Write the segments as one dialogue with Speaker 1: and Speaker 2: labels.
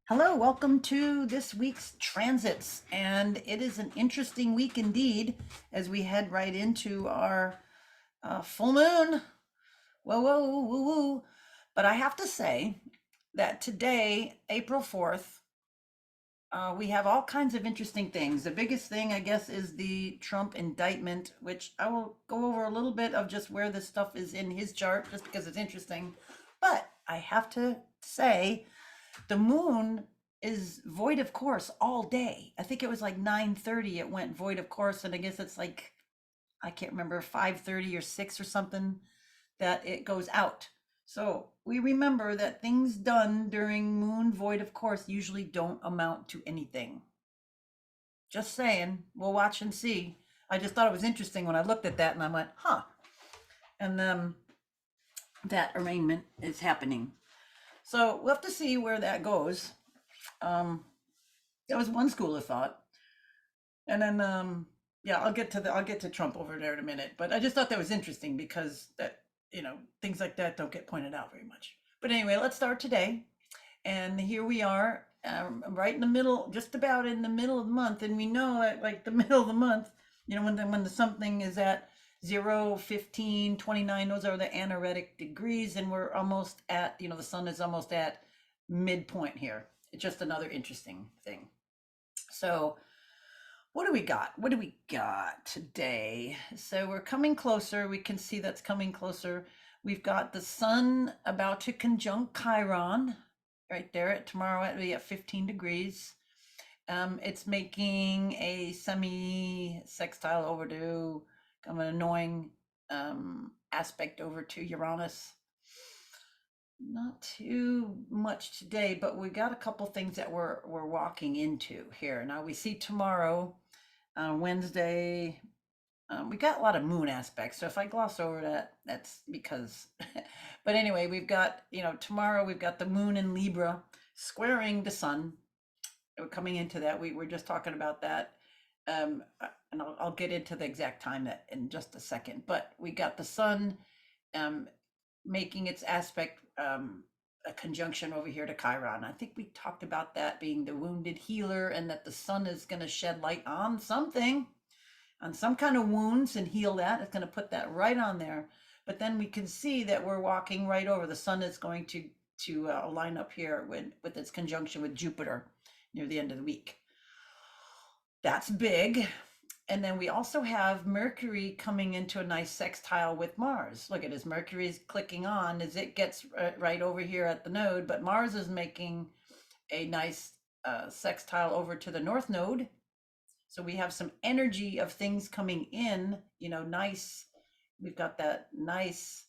Speaker 1: Hello, welcome to this week's transits. And it is an interesting week indeed as we head right into our full moon. Whoa, whoa, woo, woo. But I have to say that today, April 4th, we have all kinds of interesting things. The biggest thing, I guess, is the Trump indictment, which I will go over a little bit of just where this stuff is in his chart, just because it's interesting. But I have to say, the moon is void of course all day. I think it was like 9:30 it went void of course, and I guess it's like I can't remember 5:30 or 6 or something that it goes out. So we remember that things done during moon void of course usually don't amount to anything. Just saying, we'll watch and see. I just thought it was interesting when I looked at that and I went, huh. And then that arraignment is happening. So we'll have to see where that goes. That was one school of thought. And then yeah, I'll get to Trump over there in a minute. But I just thought that was interesting because that, things like that don't get pointed out very much. But anyway, let's start today. And here we are, right in the middle, just about in the middle of the month. And we know at like the middle of the month, when the something is at 0, 15, 29, those are the anaretic degrees, and we're almost at, the sun is almost at midpoint here. It's just another interesting thing. So what do we got? What do we got today? So we're coming closer. We can see that's coming closer. We've got the sun about to conjunct Chiron right there at tomorrow at 15 degrees. It's making a semi sextile over to kind of an annoying aspect over to Uranus. Not too much today, but we got a couple things that we're walking into here. Now we see tomorrow, Wednesday, we got a lot of moon aspects. So if I gloss over that, that's because. But anyway, we've got, tomorrow we've got the moon in Libra squaring the sun. We're coming into that. We're just talking about that. And I'll get into the exact time that in just a second. But we got the sun um, making its aspect a conjunction over here to Chiron. I think we talked about that being the wounded healer, and that the sun is going to shed light on something, on some kind of wounds, and heal that. It's going to put that right on there. But then we can see that we're walking right over. The sun is going to line up here with its conjunction with Jupiter near the end of the week. That's big. And then we also have Mercury coming into a nice sextile with Mars. Look at this, Mercury is clicking on as it gets right over here at the node, but Mars is making a nice sextile over to the North Node. So we have some energy of things coming in, nice. We've got that nice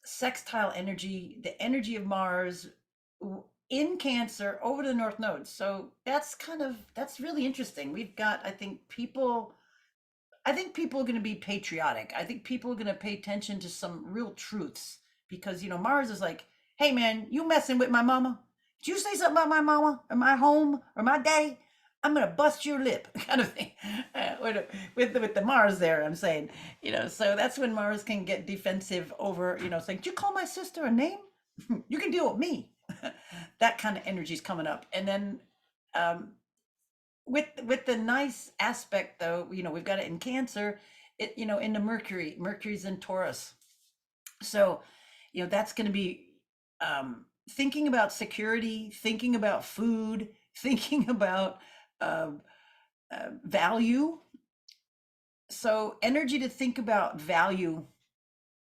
Speaker 1: sextile energy, the energy of Mars in Cancer over the North Node. So that's really interesting. We've got, I think people are going to be patriotic. I think people are going to pay attention to some real truths because, Mars is like, hey man, you messing with my mama? Did you say something about my mama or my home or my daddy? I'm gonna bust your lip, kind of thing. With the Mars there, I'm saying, so that's when Mars can get defensive over, saying, "Did you call my sister a name? You can deal with me." That kind of energy is coming up, and then um, with the nice aspect though, we've got it in Cancer, in the Mercury's in Taurus, so that's going to be thinking about security, thinking about food, thinking about uh, value. So energy to think about value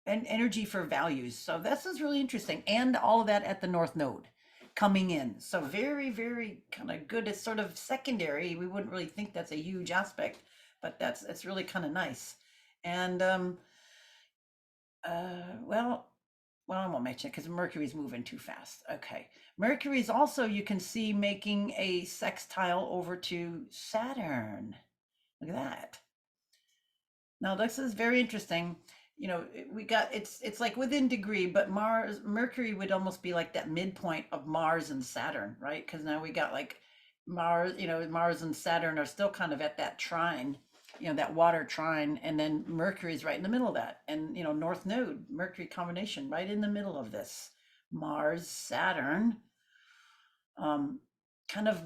Speaker 1: and energy for values. So this is really interesting, and all of that at the North Node coming in. So very, very kind of good. It's sort of secondary. We wouldn't really think that's a huge aspect, but it's really kind of nice. And well, I won't mention it because Mercury's moving too fast. Okay. Mercury's also, you can see, making a sextile over to Saturn. Look at that. Now, this is very interesting. We got, it's like within degree, but Mercury would almost be like that midpoint of Mars and Saturn, right? Because now we got like Mars, Mars and Saturn are still kind of at that trine, that water trine, and then Mercury's right in the middle of that. And, North Node, Mercury combination right in the middle of this. Mars, Saturn. Um, kind of,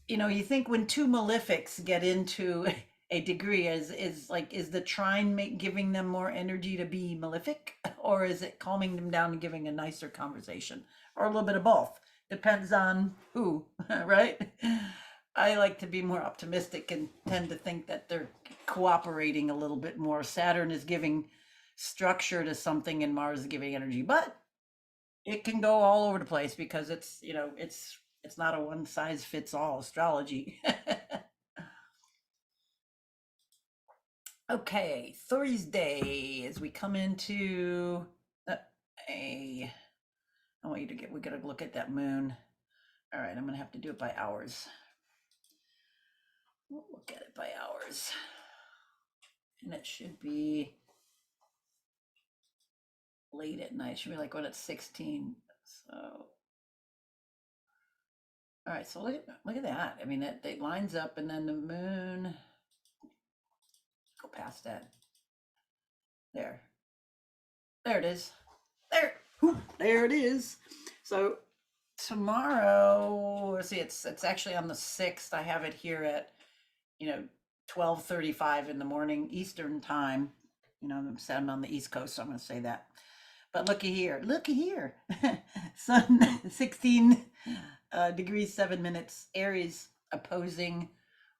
Speaker 1: you think when two malefics get into a degree, is the trine giving them more energy to be malefic, or is it calming them down and giving a nicer conversation, or a little bit of both? Depends on who, right? I like to be more optimistic and tend to think that they're cooperating a little bit more. Saturn is giving structure to something and Mars is giving energy, but it can go all over the place because it's not a one size fits all astrology. Okay, Thursday as we come into a I want you to we gotta look at that moon. All right, I'm gonna have to do it by hours. We'll look at it by hours. And it should be late at night. It should be like when it's 16. So all right, so look at that. I mean, it lines up, and then the moon. Go past that. There it is. There it is. So tomorrow, let's see, it's actually on the 6th. I have it here at 12:35 in the morning Eastern time. I'm on the East Coast, so I'm going to say that. But looky here, Sun 16 degrees 7 minutes. Aries opposing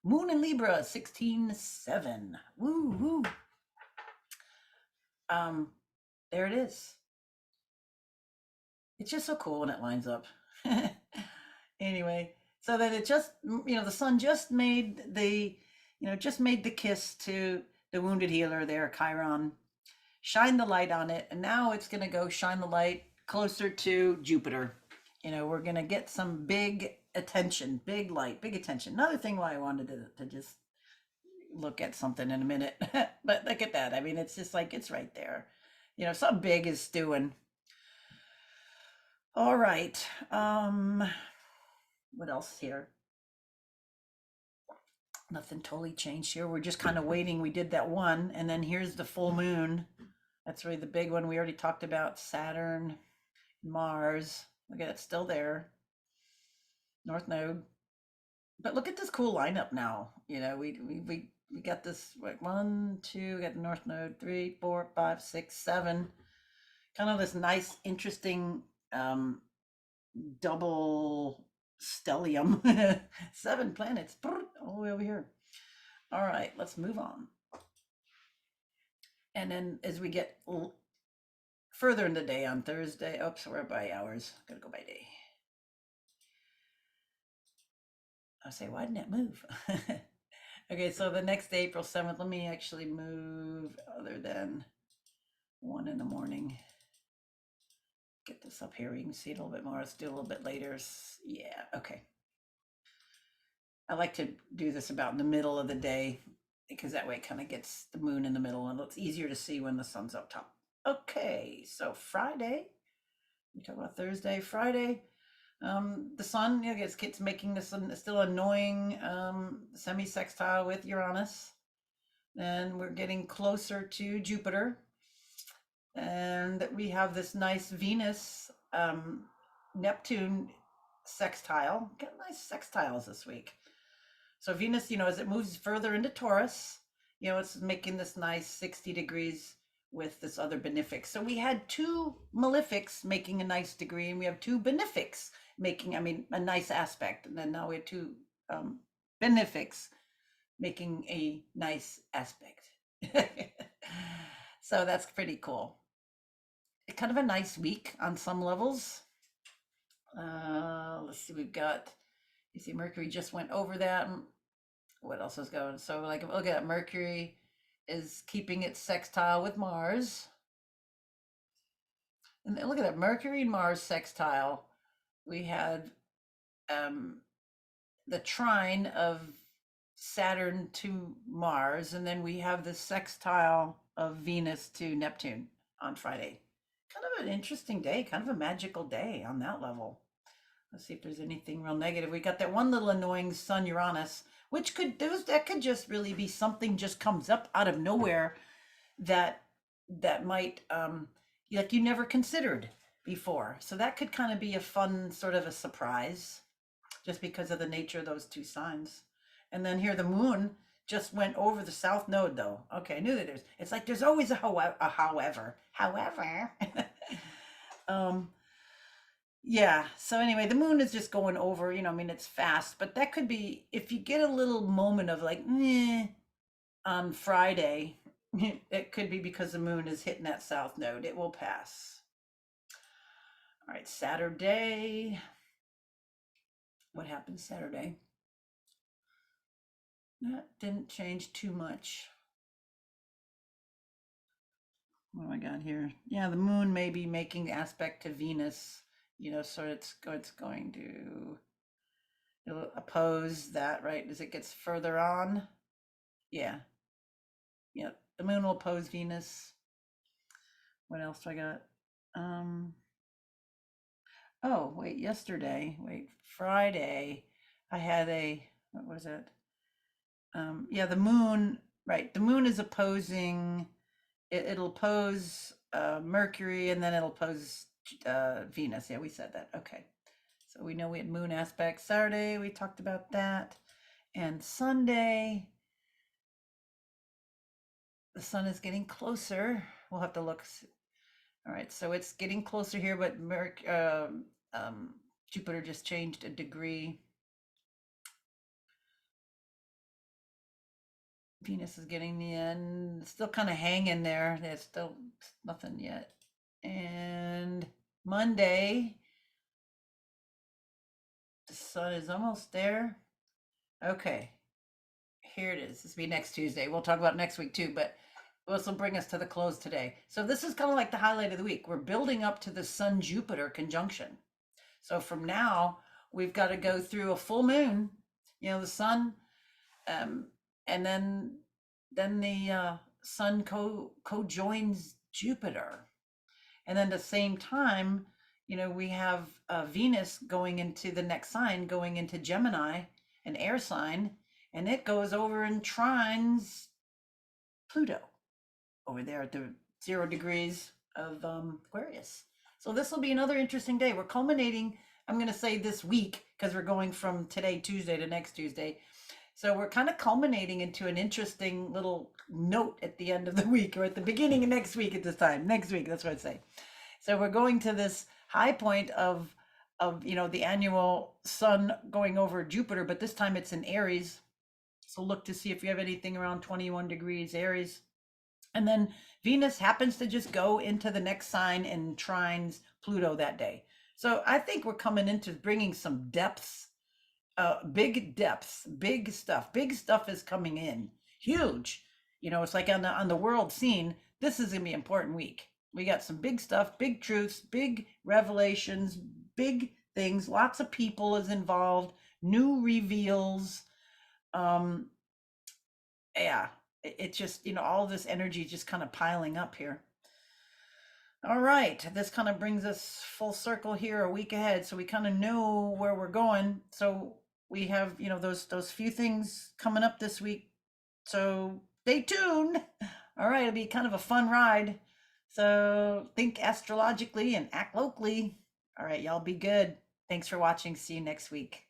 Speaker 1: Moon in Libra 16:7. Woo woo. There it is. It's just so cool when it lines up. Anyway, so that it just, the sun just made the kiss to the wounded healer there, Chiron, shine the light on it, and now it's going to go shine the light closer to Jupiter. We're going to get some big attention, big light, big attention. Another thing why I wanted to just look at something in a minute, but look at that. I mean, it's just like, it's right there. Something big is stewing. All right. What else here? Nothing totally changed here. We're just kind of waiting. We did that one, and then here's the full moon. That's really the big one. We already talked about Saturn, Mars. Look at it, still there. North Node. But look at this cool lineup now. We got this like 1, 2, we got the North Node, 3, 4, 5, 6, 7. Kind of this nice, interesting double stellium. 7 planets all the way over here. All right, let's move on. And then as we get further in the day on Thursday, oops, we're by hours. Gotta go by day. I say, why didn't it move? Okay, so the next day, April 7th, let me actually move other than 1 in the morning. Get this up here. You can see it a little bit more. Let's do a little bit later. Yeah, okay. I like to do this about in the middle of the day because that way it kind of gets the moon in the middle and it's easier to see when the sun's up top. Okay, so Friday, we talk about Thursday, Friday. The sun gets making this still annoying semi-sextile with Uranus. And we're getting closer to Jupiter. And we have this nice Venus Neptune sextile. Got nice sextiles this week. So Venus, as it moves further into Taurus, it's making this nice 60 degrees with this other benefic. So we had 2 malefics making a nice degree, and we have 2 benefics making, a nice aspect. And then now we have 2 benefics making a nice aspect. So that's pretty cool. It's kind of a nice week on some levels. Let's see, you see Mercury just went over that. What else is going? So like, look at Mercury is keeping its sextile with Mars. And look at that, Mercury and Mars sextile. We had the trine of Saturn to Mars, and then we have the sextile of Venus to Neptune on Friday. Kind of an interesting day, kind of a magical day on that level. Let's see if there's anything real negative. We got that one little annoying Sun Uranus, which could just really be something just comes up out of nowhere that might like you never considered. before. So that could kind of be a fun sort of a surprise just because of the nature of those two signs. And then here the moon just went over the south node though. Okay, I knew that it's like there's always a however. However. um yeah, so anyway, the moon is just going over, I mean it's fast, but that could be if you get a little moment of like on Friday, it could be because the moon is hitting that south node. It will pass. All right, Saturday. What happened Saturday? That didn't change too much. What do I got here? Yeah, the moon may be making aspect to Venus, so it's going to it'll oppose that, right? As it gets further on. Yeah. Yeah. The moon will oppose Venus. What else do I got? Um oh, wait, Friday, I had what was it? Yeah, the moon, right. The moon is opposing it'll oppose Mercury and then it'll oppose Venus. Yeah, we said that. Okay. So we know we had moon aspect Saturday. We talked about that. And Sunday, the sun is getting closer. We'll have to look. All right. So it's getting closer here, but Jupiter just changed a degree. Venus is getting the end, still kind of hanging there. There's still nothing yet. And Monday, the sun is almost there. Okay, here it is. This will be next Tuesday. We'll talk about next week too, but this will bring us to the close today. So this is kind of like the highlight of the week. We're building up to the Sun Jupiter conjunction. So from now, we've got to go through a full moon, the sun, and then the sun co-joins Jupiter. And then at the same time, we have Venus going into the next sign, going into Gemini, an air sign, and it goes over and trines Pluto over there at the 0 degrees of Aquarius. So this will be another interesting day. We're culminating, I'm going to say this week, because we're going from today, Tuesday, to next Tuesday. So we're kind of culminating into an interesting little note at the end of the week, or at the beginning of next week at this time. Next week, that's what I'd say. So we're going to this high point of the annual sun going over Jupiter, but this time it's in Aries. So look to see if you have anything around 21 degrees Aries. And then Venus happens to just go into the next sign and trines Pluto that day. So I think we're coming into bringing some depths, big depths, big stuff. Big stuff is coming in, huge. It's like on the world scene. This is gonna be an important week. We got some big stuff, big truths, big revelations, big things. Lots of people is involved. New reveals. Yeah, it just all this energy just kind of piling up here. All right, this kind of brings us full circle here a week ahead, so we kind of know where we're going. So we have those few things coming up this week, so stay tuned. All right, it'll be kind of a fun ride. So think astrologically and act locally. All right, y'all be good. Thanks for watching. See you next week.